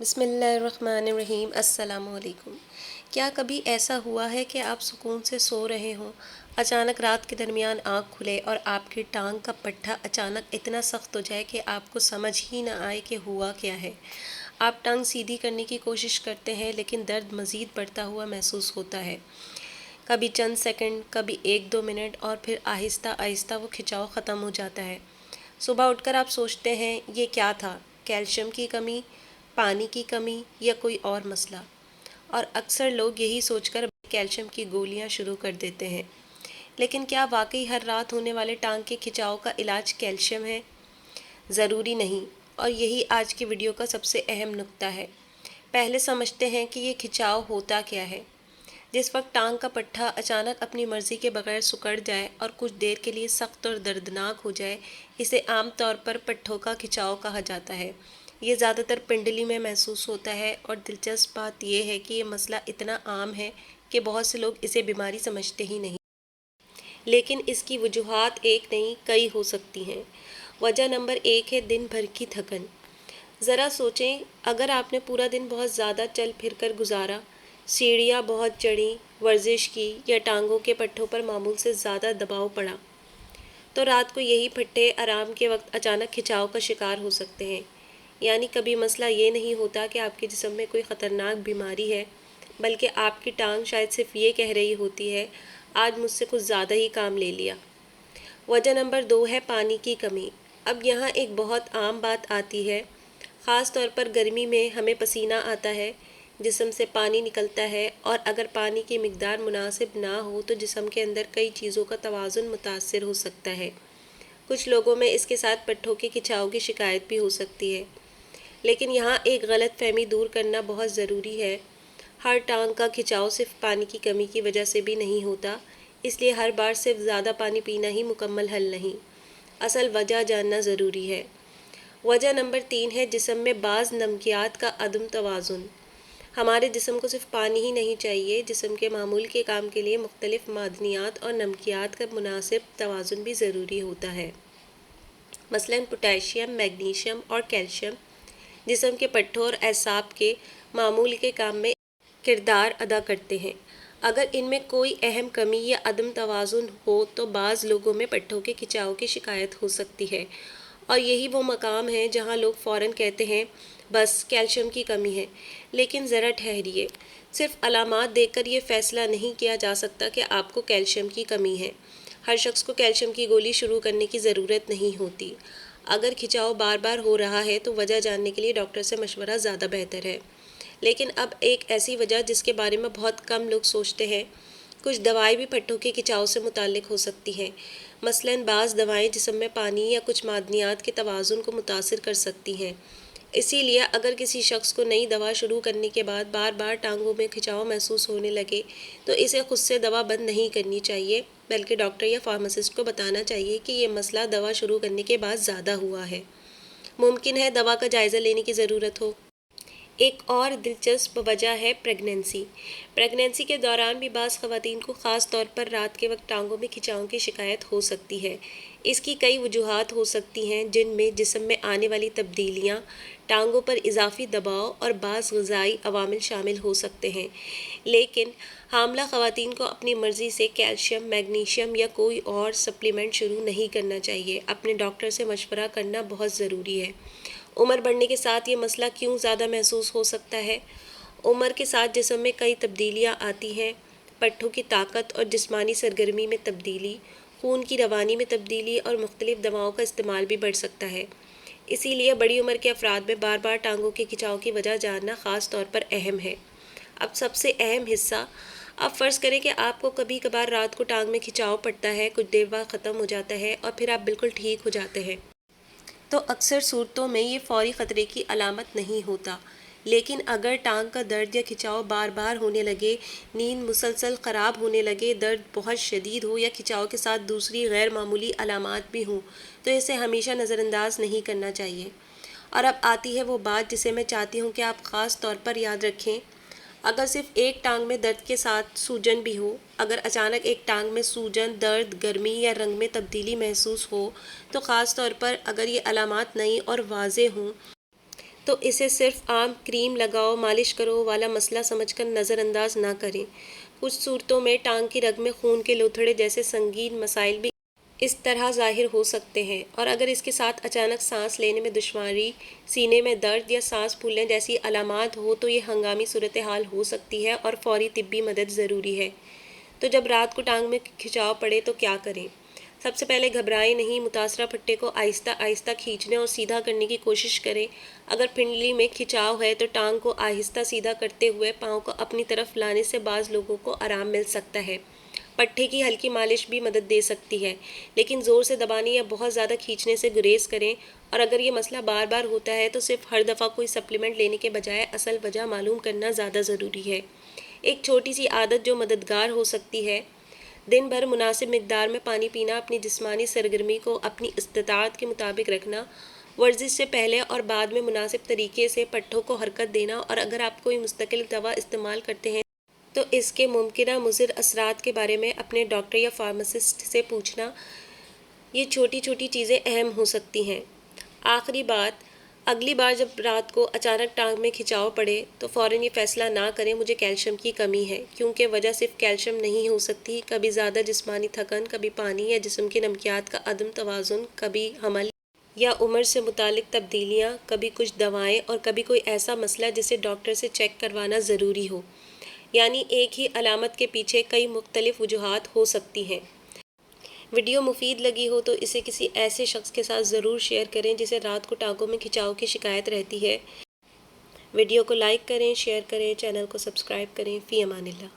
بسم اللہ الرحمن الرحیم۔ السلام علیکم۔ کیا کبھی ایسا ہوا ہے کہ آپ سکون سے سو رہے ہوں، اچانک رات کے درمیان آنکھ کھلے اور آپ کی ٹانگ کا پٹھا اچانک اتنا سخت ہو جائے کہ آپ کو سمجھ ہی نہ آئے کہ ہوا کیا ہے؟ آپ ٹانگ سیدھی کرنے کی کوشش کرتے ہیں لیکن درد مزید بڑھتا ہوا محسوس ہوتا ہے، کبھی چند سیکنڈ، کبھی 1-2 منٹ، اور پھر آہستہ آہستہ وہ کھچاؤ ختم ہو جاتا ہے۔ صبح اٹھ کر آپ سوچتے ہیں یہ کیا تھا، کیلشیم کی کمی، پانی کی کمی یا کوئی اور مسئلہ؟ اور اکثر لوگ یہی سوچ کر کیلشیم کی گولیاں شروع کر دیتے ہیں۔ لیکن کیا واقعی ہر رات ہونے والے ٹانگ کے کھچاؤ کا علاج کیلشیم ہے؟ ضروری نہیں، اور یہی آج کی ویڈیو کا سب سے اہم نقطہ ہے۔ پہلے سمجھتے ہیں کہ یہ کھچاؤ ہوتا کیا ہے۔ جس وقت ٹانگ کا پٹھا اچانک اپنی مرضی کے بغیر سکڑ جائے اور کچھ دیر کے لیے سخت اور دردناک ہو جائے، اسے عام طور پر پٹھوں کا کھچاؤ کہا جاتا ہے۔ یہ زیادہ تر پنڈلی میں محسوس ہوتا ہے، اور دلچسپ بات یہ ہے کہ یہ مسئلہ اتنا عام ہے کہ بہت سے لوگ اسے بیماری سمجھتے ہی نہیں۔ لیکن اس کی وجوہات ایک نہیں کئی ہو سکتی ہیں۔ وجہ نمبر 1 ہے دن بھر کی تھکن۔ ذرا سوچیں، اگر آپ نے پورا دن بہت زیادہ چل پھر کر گزارا، سیڑھیاں بہت چڑھیں، ورزش کی، یا ٹانگوں کے پٹھوں پر معمول سے زیادہ دباؤ پڑا، تو رات کو یہی پٹھے آرام کے وقت اچانک کھچاؤ کا شکار ہو سکتے ہیں۔ یعنی کبھی مسئلہ یہ نہیں ہوتا کہ آپ کے جسم میں کوئی خطرناک بیماری ہے، بلکہ آپ کی ٹانگ شاید صرف یہ کہہ رہی ہوتی ہے، آج مجھ سے کچھ زیادہ ہی کام لے لیا۔ وجہ نمبر 2 ہے پانی کی کمی۔ اب یہاں ایک بہت عام بات آتی ہے، خاص طور پر گرمی میں ہمیں پسینہ آتا ہے، جسم سے پانی نکلتا ہے، اور اگر پانی کی مقدار مناسب نہ ہو تو جسم کے اندر کئی چیزوں کا توازن متاثر ہو سکتا ہے۔ کچھ لوگوں میں اس کے ساتھ پٹھوں کے کھچاؤ کی شکایت بھی ہو سکتی ہے۔ لیکن یہاں ایک غلط فہمی دور کرنا بہت ضروری ہے۔ ہر ٹانگ کا کھچاؤ صرف پانی کی کمی کی وجہ سے بھی نہیں ہوتا، اس لیے ہر بار صرف زیادہ پانی پینا ہی مکمل حل نہیں۔ اصل وجہ جاننا ضروری ہے۔ وجہ نمبر 3 ہے جسم میں بعض نمکیات کا عدم توازن۔ ہمارے جسم کو صرف پانی ہی نہیں چاہیے، جسم کے معمول کے کام کے لیے مختلف معدنیات اور نمکیات کا مناسب توازن بھی ضروری ہوتا ہے۔ مثلاً پوٹاشیم، میگنیشیم اور کیلشیم جسم کے پٹھوں اور اعصاب کے معمول کے کام میں کردار ادا کرتے ہیں۔ اگر ان میں کوئی اہم کمی یا عدم توازن ہو تو بعض لوگوں میں پٹھوں کے کھچاؤ کی شکایت ہو سکتی ہے، اور یہی وہ مقام ہے جہاں لوگ فوراً کہتے ہیں بس کیلشیم کی کمی ہے۔ لیکن ذرا ٹھہریے، صرف علامات دیکھ کر یہ فیصلہ نہیں کیا جا سکتا کہ آپ کو کیلشیم کی کمی ہے۔ ہر شخص کو کیلشیم کی گولی شروع کرنے کی ضرورت نہیں ہوتی۔ اگر کھچاؤ بار بار ہو رہا ہے تو وجہ جاننے کے لیے ڈاکٹر سے مشورہ زیادہ بہتر ہے۔ لیکن اب ایک ایسی وجہ جس کے بارے میں بہت کم لوگ سوچتے ہیں، کچھ دوائیں بھی پٹھوں کے کھچاؤ سے متعلق ہو سکتی ہیں۔ مثلاً بعض دوائیں جسم میں پانی یا کچھ معدنیات کے توازن کو متاثر کر سکتی ہیں۔ اسی لیے اگر کسی شخص کو نئی دوا شروع کرنے کے بعد بار بار ٹانگوں میں کھچاؤ محسوس ہونے لگے تو اسے خود سے دوا بند نہیں کرنی چاہیے، بلکہ ڈاکٹر یا فارماسسٹ کو بتانا چاہیے کہ یہ مسئلہ دوا شروع کرنے کے بعد زیادہ ہوا ہے۔ ممکن ہے دوا کا جائزہ لینے کی ضرورت ہو۔ ایک اور دلچسپ وجہ ہے پریگنینسی۔ پریگنینسی کے دوران بھی بعض خواتین کو خاص طور پر رات کے وقت ٹانگوں میں کھچاؤ کی شکایت ہو سکتی ہے۔ اس کی کئی وجوہات ہو سکتی ہیں، جن میں جسم میں آنے والی تبدیلیاں، ٹانگوں پر اضافی دباؤ اور بعض غذائی عوامل شامل ہو سکتے ہیں۔ لیکن حاملہ خواتین کو اپنی مرضی سے کیلشیم، میگنیشیم یا کوئی اور سپلیمنٹ شروع نہیں کرنا چاہیے۔ اپنے ڈاکٹر سے مشورہ کرنا بہت ضروری ہے۔ عمر بڑھنے کے ساتھ یہ مسئلہ کیوں زیادہ محسوس ہو سکتا ہے؟ عمر کے ساتھ جسم میں کئی تبدیلیاں آتی ہیں۔ پٹھوں کی طاقت اور جسمانی سرگرمی میں تبدیلی، خون کی روانی میں تبدیلی اور مختلف دواؤں کا استعمال بھی بڑھ سکتا ہے۔ اسی لیے بڑی عمر کے افراد میں بار بار ٹانگوں کے کھچاؤ کی وجہ جاننا خاص طور پر اہم ہے۔ اب سب سے اہم حصہ، اب فرض کریں کہ آپ کو کبھی کبھار رات کو ٹانگ میں کھچاؤ پڑتا ہے، کچھ دیر بعد ختم ہو جاتا ہے اور پھر آپ بالکل ٹھیک ہو جاتے ہیں۔ تو اکثر صورتوں میں یہ فوری خطرے کی علامت نہیں ہوتا۔ لیکن اگر ٹانگ کا درد یا کھچاؤ بار بار ہونے لگے، نیند مسلسل خراب ہونے لگے، درد بہت شدید ہو یا کھچاؤ کے ساتھ دوسری غیر معمولی علامات بھی ہوں، تو اسے ہمیشہ نظر انداز نہیں کرنا چاہیے۔ اور اب آتی ہے وہ بات جسے میں چاہتی ہوں کہ آپ خاص طور پر یاد رکھیں۔ اگر صرف ایک ٹانگ میں درد کے ساتھ سوجن بھی ہو، اگر اچانک ایک ٹانگ میں سوجن، درد، گرمی یا رنگ میں تبدیلی محسوس ہو، تو خاص طور پر اگر یہ علامات نئی اور واضح ہوں تو اسے صرف عام کریم لگاؤ مالش کرو والا مسئلہ سمجھ کر نظر انداز نہ کریں۔ کچھ صورتوں میں ٹانگ کی رگ میں خون کے لوتھڑے جیسے سنگین مسائل بھی اس طرح ظاہر ہو سکتے ہیں، اور اگر اس کے ساتھ اچانک سانس لینے میں دشواری، سینے میں درد یا سانس پھولنے جیسی علامات ہو تو یہ ہنگامی صورتحال ہو سکتی ہے اور فوری طبی مدد ضروری ہے۔ تو جب رات کو ٹانگ میں کھچاؤ پڑے تو کیا کریں؟ سب سے پہلے گھبرائیں نہیں، متاثرہ پٹے کو آہستہ آہستہ کھینچنے اور سیدھا کرنے کی کوشش کریں۔ اگر پنڈلی میں کھچاؤ ہے تو ٹانگ کو آہستہ سیدھا کرتے ہوئے پاؤں کو اپنی طرف لانے سے بعض لوگوں کو آرام مل سکتا ہے۔ پٹھے کی ہلکی مالش بھی مدد دے سکتی ہے، لیکن زور سے دبانے یا بہت زیادہ کھینچنے سے گریز کریں، اور اگر یہ مسئلہ بار بار ہوتا ہے تو صرف ہر دفعہ کوئی سپلیمنٹ لینے کے بجائے اصل وجہ معلوم کرنا زیادہ ضروری ہے۔ ایک چھوٹی سی عادت جو مددگار ہو سکتی ہے، دن بھر مناسب مقدار میں پانی پینا، اپنی جسمانی سرگرمی کو اپنی استطاعت کے مطابق رکھنا، ورزش سے پہلے اور بعد میں مناسب طریقے سے پٹھوں کو حرکت دینا، اور اگر آپ کوئی مستقل دوا استعمال کرتے ہیں تو اس کے ممکنہ مضر اثرات کے بارے میں اپنے ڈاکٹر یا فارماسسٹ سے پوچھنا۔ یہ چھوٹی چھوٹی چیزیں اہم ہو سکتی ہیں۔ آخری بات، اگلی بار جب رات کو اچانک ٹانگ میں کھچاؤ پڑے تو فوراً یہ فیصلہ نہ کریں مجھے کیلشیم کی کمی ہے، کیونکہ وجہ صرف کیلشیم نہیں ہو سکتی۔ کبھی زیادہ جسمانی تھکن، کبھی پانی یا جسم کی نمکیات کا عدم توازن، کبھی حمل یا عمر سے متعلق تبدیلیاں، کبھی کچھ دوائیں، اور کبھی کوئی ایسا مسئلہ جسے ڈاکٹر سے چیک کروانا ضروری ہو۔ یعنی ایک ہی علامت کے پیچھے کئی مختلف وجوہات ہو سکتی ہیں۔ ویڈیو مفید لگی ہو تو اسے کسی ایسے شخص کے ساتھ ضرور شیئر کریں جسے رات کو ٹانگوں میں کھچاؤ کی شکایت رہتی ہے۔ ویڈیو کو لائک کریں، شیئر کریں، چینل کو سبسکرائب کریں۔ فی امان اللہ۔